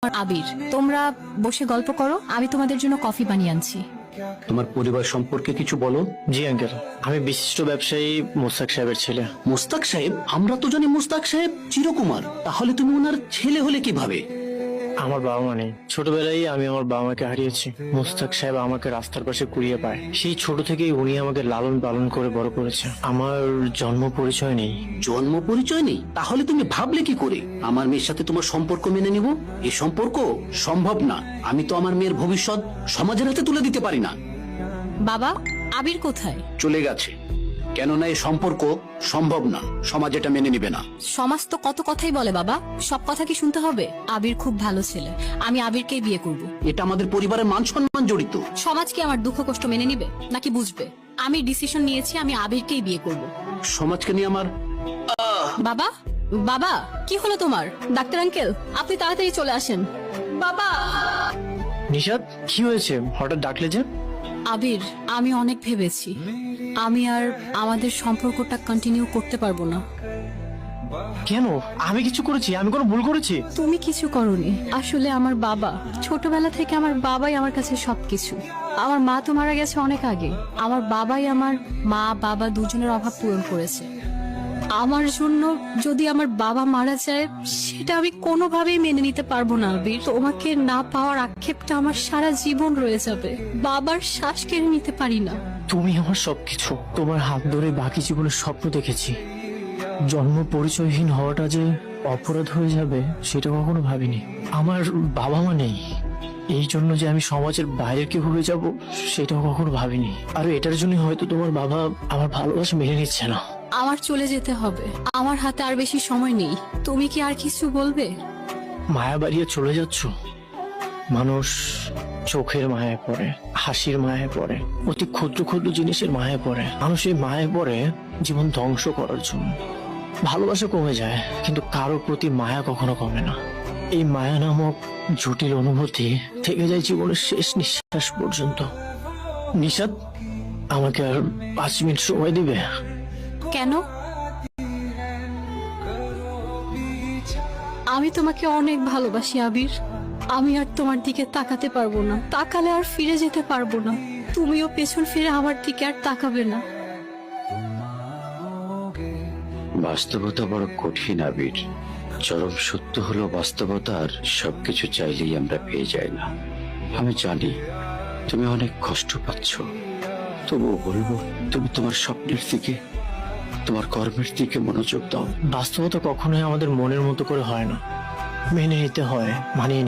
আবির, তোমরা বসে গল্প করো, আমি তোমাদের জন্য কফি বানিয়ে আনছি। তোমার পরিবার সম্পর্কে কিছু বলো। জি আঙ্কেল, আমি বিশিষ্ট ব্যবসায়ী মোস্তাক সাহেবের ছেলে। মুস্তাক সাহেব? আমরা তো জানি মুস্তাক সাহেব চিরকুমার, তাহলে তুমি ওনার ছেলে হলে কিভাবে? আমার বাবা মা নেই, ছোটবেলায় আমি আমার বাবা মাকে হারিয়েছি। মোস্তাক সাহেব আমাকে রাস্তার পাশে কুড়িয়ে পায়। সেই ছোট থেকেই উনি আমাকে লালন পালন করে বড় করেছে। আমার জন্ম পরিচয় নেই। জন্ম পরিচয় নেই? তাহলে তুমি ভাবলে কি করে আমার মেয়ের সাথে তোমার সম্পর্ক মেনে নিব? এই সম্পর্ক সম্ভব না। আমি তো আমার মেয়ের ভবিষ্যৎ সমাজের হাতে তুলে দিতে পারি না। বাবা, আবির কোথায়? চলে গেছে, কেননা এই সম্পর্ক সম্ভব না, সমাজ এটা মেনে নিবে না। সমাজ তো কত কথাই বলে বাবা, সব কথা কি শুনতে হবে? আবির খুব ভালো ছেলে, আমি আবিরকেই বিয়ে করব। এটা আমাদের পরিবারের মান সম্মান জড়িত। সমাজ কি আমার দুঃখ কষ্ট মেনে নিবে নাকি বুঝবে? আমি ডিসিশন নিয়েছি, আমি আবিরকেই বিয়ে করব। সমাজকে নিয়ে আমার বাবা, বাবা কি হলো তোমার? ডাক্তার আঙ্কেল, আপনি তাড়াতাড়ি চলে আসেন। বাবা। নিশাদ, কি হয়েছে? হঠাৎ ডাকলে যে? আবির, আমি অনেক ভেবেছি, আমি আর আমাদের সম্পর্কটা কন্টিনিউ করতে পারবো না। কেন? আমি কিছু করেছি? আমি কোনো ভুল করেছি? তুমি কিছু করনি, আসলে আমার বাবা, ছোটবেলা থেকে আমার বাবাই আমার কাছে সবকিছু। আমার মা তো মারা গেছে অনেক আগে, আমার বাবাই আমার মা বাবা দুজনের অভাব পূরণ করেছে। আমার জন্য যদি আমার বাবা মারা যায়, সেটা আমি কোনোভাবেই মেনে নিতে পারবো না। আবির, তোমাকে না পাওয়ার আক্ষেপটা আমার সারা জীবন রয়ে যাবে। বাবার শ্বাস কেড়ে নিতে পারি না। তুমি আমার সবকিছু। তোমার হাত ধরে বাকি জীবনের স্বপ্ন দেখেছি। জন্ম পরিচয়হীন হওয়াটা যে অপরাধ হয়ে যাবে সেটা কখনো ভাবিনি। আমার বাবা মা নেই, এই জন্য যে আমি সমাজের বাইরের কেউ হয়ে যাব সেটাও কখনো ভাবিনি। আর এটার জন্য হয়তো তোমার বাবা আমার ভালোবাসা মেনে নিচ্ছে না। আমার চলে যেতে হবে, আমার হাতে আর বেশি সময় নেই। তুমি কি আর কিছু বলবে? মায়া বাড়িয়ে চলে যাচ্ছ। মানুষ চোখের মায়ায় পড়ে, হাসির মায়ায় পড়ে, অতি ক্ষুদ্র ক্ষুদ্র জিনিসের মায়ায় পড়ে। মানুষ এই মায়ায় পড়ে জীবন ধ্বংস করার জন্য। ভালোবাসা কমে যায়, কিন্তু কারো প্রতি মায়া কখনো কমে না। এই মায়া নামক জটিল অনুভূতি থেকে যায় জীবনের শেষ নিঃশ্বাস পর্যন্ত। নিশাদ, আমাকে আর 5 মিনিট সময় দিবে? কেন? আমি তোমাকে অনেক ভালোবাসি আবির, আমি আর তোমার দিকে তাকাতে পারবো না। তাকালে আর ফিরে যেতে পারবো না। তুমিও পেছন ফিরে আমার দিকে আর তাকাবে না। বাস্তবতা বড় কঠিন আবির। চরম সত্য হলো বাস্তবতার সবকিছু চাইলেই আমরা পেয়ে যাই না। আমি জানি তুমি অনেক কষ্ট পাচ্ছ, তবুও বলবো তুমি তোমার স্বপ্নের দিকে, তোমার কর্মের দিকে মনোযোগ দাও। বাস্তবতা কখনোই আমাদের মনের মতো করে হয় না, মেনে নিতে হয়, মানিয়ে